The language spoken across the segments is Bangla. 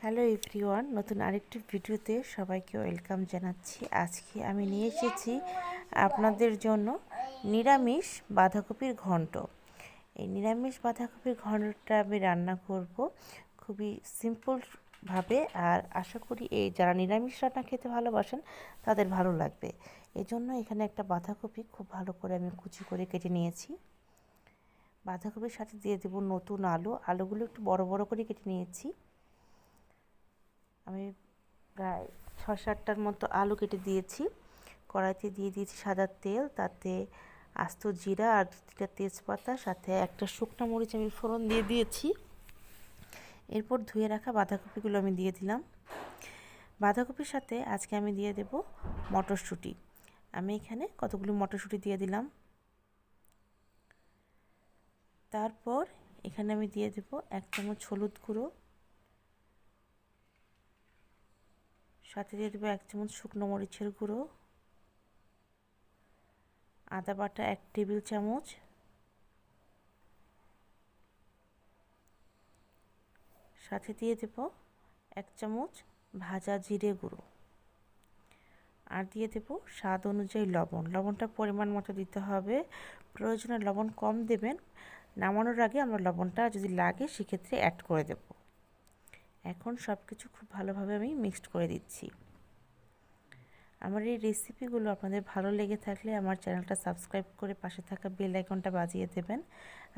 হ্যালো এভরিওয়ান, নতুন আরেকটি ভিডিওতে সবাইকে ওয়েলকাম জানাচ্ছি। আজকে আমি নিয়ে এসেছি আপনাদের জন্য নিরামিষ বাঁধাকপির ঘন্ট। এই নিরামিষ বাঁধাকপির ঘন্টটা আমি রান্না করব খুবই সিম্পলভাবে, আর আশা করি এই যারা নিরামিষ রান্না খেতে ভালোবাসেন তাদের ভালো লাগবে। এই জন্য এখানে একটা বাঁধাকপি খুব ভালো করে আমি কুচি করে কেটে নিয়েছি। বাঁধাকপির সাথে দিয়ে দেবো নতুন আলুগুলো একটু বড় বড় করে কেটে নিয়েছি। আমি প্রায় ৬-৭টার মতো আলু কেটে দিয়েছি। কড়াইতে দিয়ে দিয়েছি সাদা তেল, তাতে আস্ত জিরা আর ২টা তেজপাতা, সাথে একটা শুকনো মরিচ আমি ফোড়ন দিয়ে দিয়েছি। এরপর ধুয়ে রাখা বাঁধাকপিগুলো আমি দিয়ে দিলাম। বাঁধাকপির সাথে আজকে আমি দিয়ে দেব মটরশুঁটি। আমি এখানে কতগুলো মটরশুঁটি দিয়ে দিলাম। তারপর এখানে আমি দিয়ে দেব ১ চামচ হলুদ গুঁড়ো, সাথে দিয়ে দেবো ১ চামচ শুকনো মরিচের গুঁড়ো, আদা বাটা ১ টেবিল চামচ, সাথে দিয়ে দেব ১ চামচ ভাজা জিরে গুঁড়ো, আর দিয়ে দেব স্বাদ অনুযায়ী লবণ। লবণটা পরিমাণ মতো দিতে হবে, প্রয়োজনে লবণ কম দেবেন। নামানোর আগে আমরা লবণটা যদি লাগে সেক্ষেত্রে অ্যাড করে দেব। এখন সব কিছু খুব ভালোভাবে আমি মিক্সড করে দিচ্ছি। আমার এই রেসিপিগুলো আপনাদের ভালো লেগে থাকলে আমার চ্যানেলটা সাবস্ক্রাইব করে পাশে থাকা বেল আইকনটা বাজিয়ে দেবেন।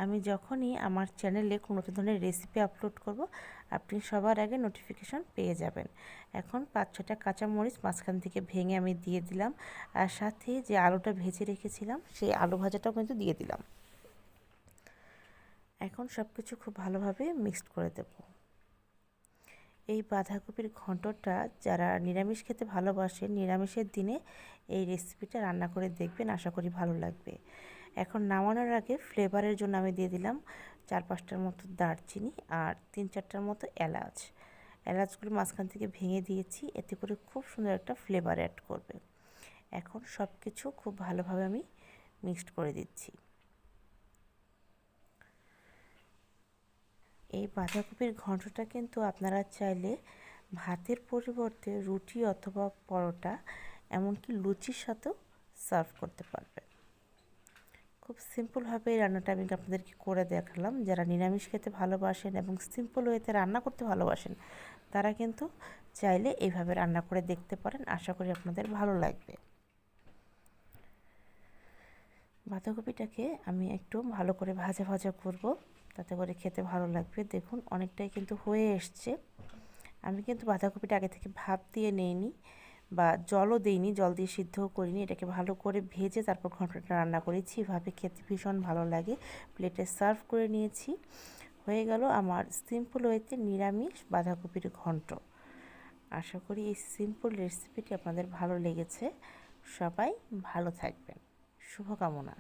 আমি যখনই আমার চ্যানেলে কোনো নতুন ধরনের রেসিপি আপলোড করব, আপনি সবার আগে নোটিফিকেশন পেয়ে যাবেন। এখন ৫-৬টা কাঁচামরিচ মাঝখান থেকে ভেঙে আমি দিয়ে দিলাম, আর সাথে যে আলুটা ভেজে রেখেছিলাম সেই আলু ভাজাটাও কিন্তু দিয়ে দিলাম। এখন সব কিছু খুব ভালোভাবে মিক্সড করে দেব। এই বাঁধাকপির ঘন্টটা যারা নিরামিষ খেতে ভালোবাসেন, নিরামিষের দিনে এই রেসিপিটা রান্না করে দেখবেন, আশা করি ভালো লাগবে। এখন নামানোর আগে ফ্লেভারের জন্য আমি দিয়ে দিলাম ৪-৫টার মতো দারচিনি আর ৩-৪টার মতো এলাচ। এলাচগুলো মাঝখান থেকে ভেঙে দিয়েছি, এতে করে খুব সুন্দর একটা ফ্লেভার অ্যাড করবে। এখন সব কিছু খুব ভালোভাবে আমি মিক্সড করে দিচ্ছি। এই বাঁধাকপির ঘন্টটা কিন্তু আপনারা চাইলে ভাতের পরিবর্তে রুটি অথবা পরোটা, এমনকি লুচির সাথেও সার্ভ করতে পারবেন। খুব সিম্পলভাবে এই রান্নাটা আমি আপনাদেরকে করে দেখালাম। যারা নিরামিষ খেতে ভালোবাসেন এবং সিম্পল ওয়েতে রান্না করতে ভালোবাসেন, তারা কিন্তু চাইলে এইভাবে রান্না করে দেখতে পারেন। আশা করি আপনাদের ভালো লাগবে। বাঁধাকপিটাকে আমি একটু ভালো করে ভাজা ভাজা করব, তাতে করে খেতে ভালো লাগবে। দেখুন অনেকটাই কিন্তু হয়ে এসছে। আমি কিন্তু বাঁধাকপিটা আগে থেকে ভাপ দিয়ে নেইনি বা জলও দিইনি, জল দিয়ে সিদ্ধও করিনি। এটাকে ভালো করে ভেজে তারপর ঘন্টটা রান্না করেছি। এভাবে খেতে ভীষণ ভালো লাগে। প্লেটে সার্ভ করে নিয়েছি। হয়ে গেল আমার সিম্পল ওয়েতে নিরামিষ বাঁধাকপির ঘন্ট। আশা করি এই সিম্পল রেসিপিটি আপনাদের ভালো লেগেছে। সবাই ভালো থাকবেন। শুভকামনা।